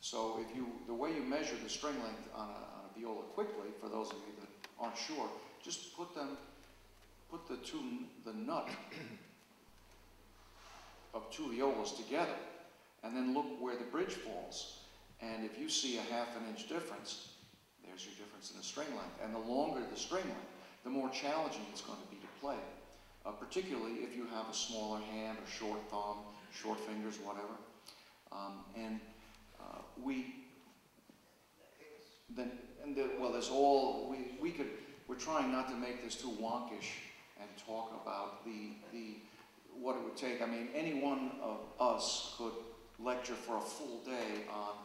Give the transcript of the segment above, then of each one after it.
so the way you measure the string length on a viola quickly, for those of you that aren't sure, just put the nut of two violas together, and then look where the bridge falls. And if you see a ½ an inch difference, there's your difference in the string length. And the longer the string length, the more challenging it's going to be to play. Particularly if you have a smaller hand or short thumb, short fingers, whatever. We're trying not to make this too wonkish and talk about what it would take. I mean, any one of us could lecture for a full day on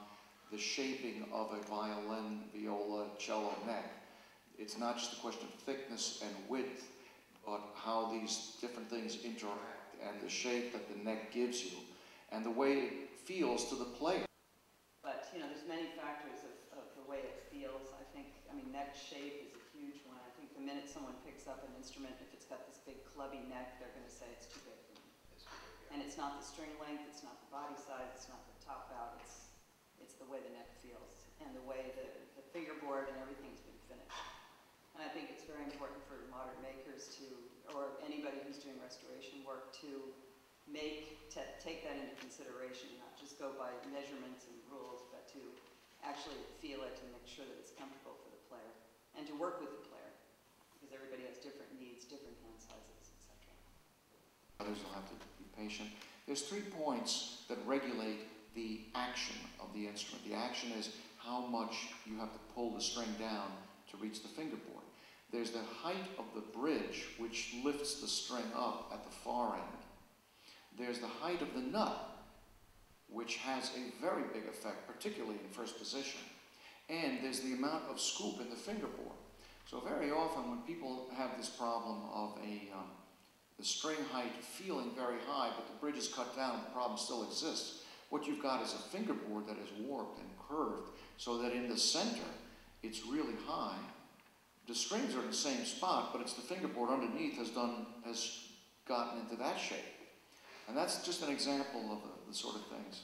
the shaping of a violin, viola, cello neck. It's not just a question of thickness and width, but how these different things interact and the shape that the neck gives you and the way it feels to the player. But, you know, there's many factors of the way it feels. I mean, neck shape is a huge one. I think the minute someone picks up an instrument, if it's got this big clubby neck, they're going to say it's too big for me. And it's not the string length, it's not the body size, it's not the top out, it's the way the neck feels and the way the fingerboard and everything's been finished. And I think it's very important for modern makers or anybody who's doing restoration work to take that into consideration, not just go by measurements and rules, but to actually feel it and make sure that it's comfortable for the player, and to work with the player, because everybody has different needs, different hand sizes, etc. Others will have to be patient. There's 3 points that regulate the action of the instrument. The action is how much you have to pull the string down to reach the fingerboard. There's the height of the bridge, which lifts the string up at the far end. There's the height of the nut, which has a very big effect, particularly in first position. And there's the amount of scoop in the fingerboard. So very often when people have this problem of the string height feeling very high, but the bridge is cut down and the problem still exists, what you've got is a fingerboard that is warped and curved so that in the center it's really high. The strings are in the same spot, but it's the fingerboard underneath has gotten into that shape. And that's just an example of the sort of things.